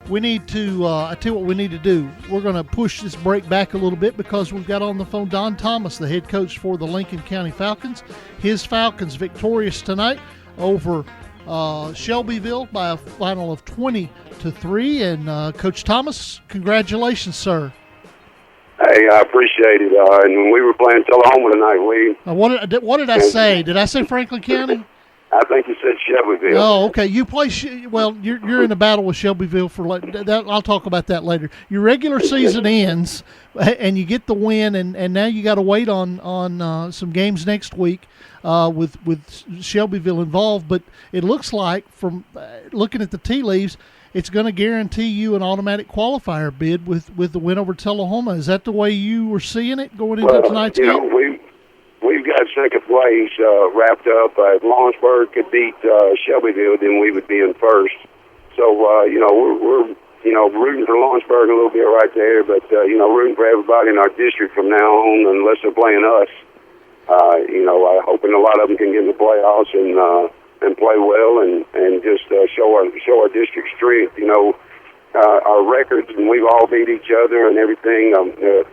we need to, I tell you what we need to do. We're going to push this break back a little bit because we've got on the phone Don Thomas, the head coach for the Lincoln County Falcons. His Falcons victorious tonight over Shelbyville by a final of 20-3. And Coach Thomas, congratulations, sir. Hey, I appreciate it. And when we were playing Tullahoma tonight, what did I say? Did I say Franklin County? I think you said Shelbyville. Oh, okay. You play you're in a battle with Shelbyville for that. I'll talk about that later. Your regular season ends, and you get the win, and now you got to wait on some games next week with Shelbyville involved. But it looks like from looking at the tea leaves, it's going to guarantee you an automatic qualifier bid with the win over Tullahoma. Is that the way you were seeing it going into tonight's game? We've got second place wrapped up. If Lawrenceburg could beat Shelbyville, then we would be in first. So, we're rooting for Lawrenceburg a little bit right there, but, rooting for everybody in our district from now on, unless they're playing us. I'm hoping a lot of them can get in the playoffs and play well and just show our district strength. Our records, and we've all beat each other and everything.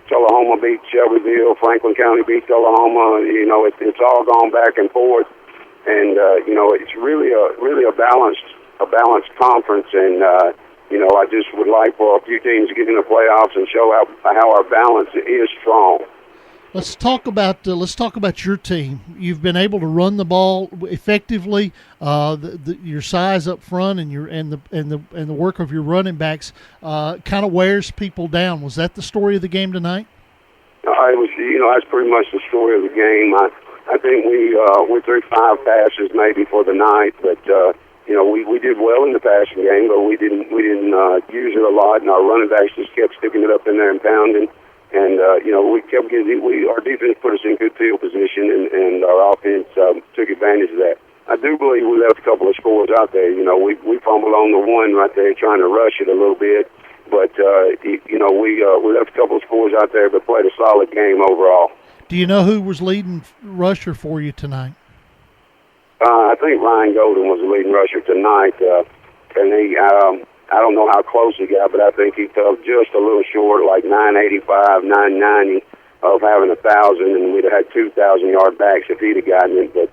Tullahoma beat Shelbyville, Franklin County beat Tullahoma. It's all gone back and forth, and it's really a balanced conference. And I just would like for a few teams to get in the playoffs and show how our balance is strong. Let's talk about your team. You've been able to run the ball effectively. Your size up front and the work of your running backs kind of wears people down. Was that the story of the game tonight? It was. That's pretty much the story of the game. I think we threw 5 passes maybe for the night, but we did well in the passing game, but we didn't use it a lot, and our running backs just kept sticking it up in there and pounding. And, we kept our defense put us in good field position, and our offense took advantage of that. I do believe we left a couple of scores out there. We fumbled on the one right there trying to rush it a little bit. But, we left a couple of scores out there, but played a solid game overall. Do you know who was leading rusher for you tonight? I think Ryan Golden was the leading rusher tonight. And he... I don't know how close he got, but I think he fell just a little short, like 985, 990 of having 1,000, and we'd have had 2,000-yard backs if he'd have gotten it. But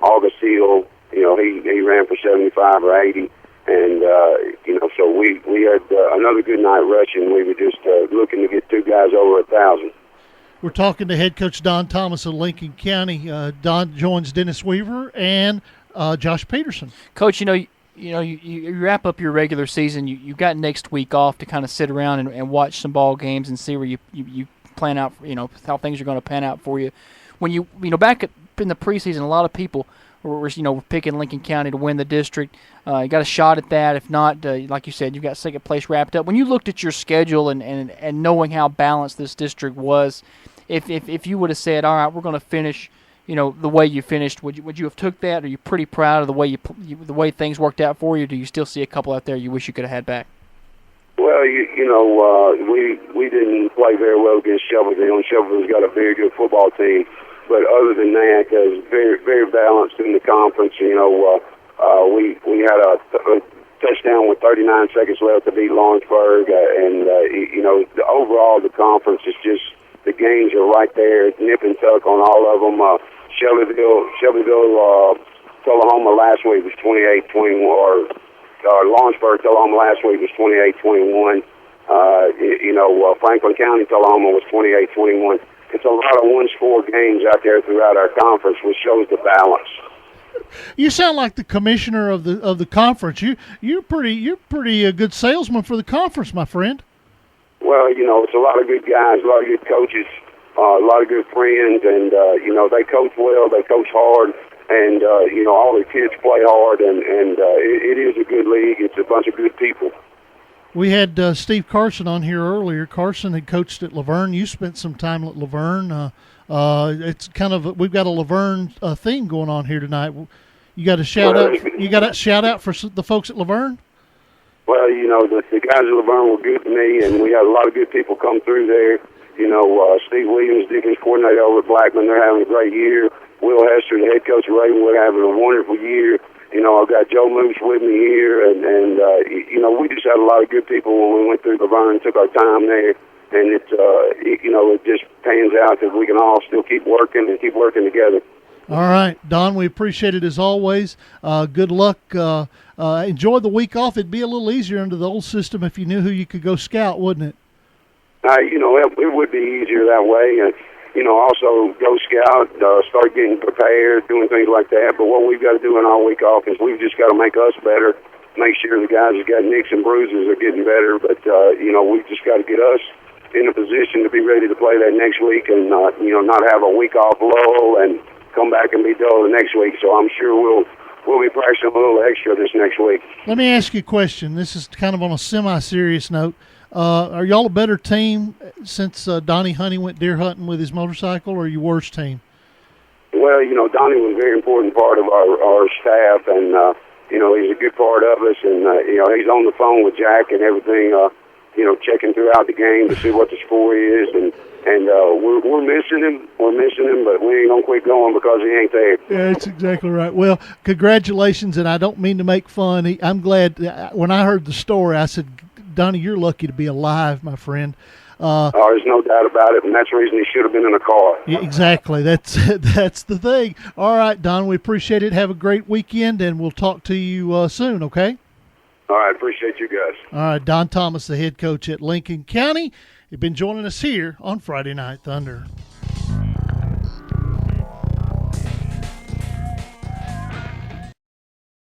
August Hill, he ran for 75 or 80, and so we had another good night rushing. We were just looking to get 2 guys over 1,000. We're talking to head coach Don Thomas of Lincoln County. Don joins Dennis Weaver and Josh Peterson. Coach, you wrap up your regular season. You got next week off to kind of sit around and watch some ball games and see where you plan out. How things are going to pan out for you. When you back in the preseason, a lot of people were picking Lincoln County to win the district. You got a shot at that. If not, like you said, you got second place wrapped up. When you looked at your schedule and knowing how balanced this district was, if you would have said, all right, we're going to finish. The way you finished, would you have took that? Are you pretty proud of the way things worked out for you? Do you still see a couple out there you wish you could have had back? Well, we didn't play very well against Shelbyville. Shelbyville's got a very good football team, but other than that, it was very, very balanced in the conference. We had a touchdown with 39 seconds left to beat Lawrenceburg, overall the conference is just the games are right there, nip and tuck on all of them. Shelbyville, Tullahoma last week was 28-21, or Lawrenceburg, Tullahoma last week was 28-21. Franklin County, Tullahoma was 28-21. It's a lot of one-score games out there throughout our conference, which shows the balance. You sound like the commissioner of the conference. You're pretty a good salesman for the conference, my friend. Well, it's a lot of good guys, a lot of good coaches, a lot of good friends, and, they coach well, they coach hard, and, all the kids play hard, and it is a good league. It's a bunch of good people. We had Steve Carson on here earlier. Carson had coached at Laverne. You spent some time at Laverne. It's kind of we've got a Laverne theme going on here tonight. You got a shout out. You got a shout out for the folks at Laverne. Well, the guys at Laverne were good to me, and we had a lot of good people come through there. Steve Williams, defense coordinator over at Blackman, they're having a great year. Will Hester, the head coach of Ravenwood, having a wonderful year. You know, I've got Joe Moose with me here, and you know, we just had a lot of good people when we went through Laverne, took our time there, and you know, it just pans out that we can all still keep working and keep working together. All right, Don, we appreciate it as always. Good luck. Enjoy the week off. It'd be a little easier under the old system if you knew who you could go scout, wouldn't it? You know, it would be easier that way. And, you know, also go scout, start getting prepared, doing things like that. But what we've got to do in our week off is we've just got to make us better, make sure the guys that got nicks and bruises are getting better. But, you know, we've just got to get us in a position to be ready to play that next week and, you know, not have a week off lull and come back and be dull the next week. So I'm sure we'll be practicing a little extra this next week. Let me ask you a question. This is kind of on a semi-serious note. Are y'all a better team since Donnie Honey went deer hunting with his motorcycle, or are you worse team? Well, you know, Donnie was a very important part of our staff, and, you know, he's a good part of us, and, you know, he's on the phone with Jack and everything, you know, checking throughout the game to see what the score is, and we're missing him. We're missing him, but we ain't going to quit going because he ain't there. Yeah, that's exactly right. Well, congratulations, and I don't mean to make fun. I'm glad. When I heard the story, I said, Donnie, you're lucky to be alive, my friend. There's no doubt about it, and that's the reason he should have been in a car. Yeah, exactly. That's the thing. All right, Don, we appreciate it. Have a great weekend, and we'll talk to you soon, okay? All right, appreciate you guys. All right, Don Thomas, the head coach at Lincoln County. You've been joining us here on Friday Night Thunder.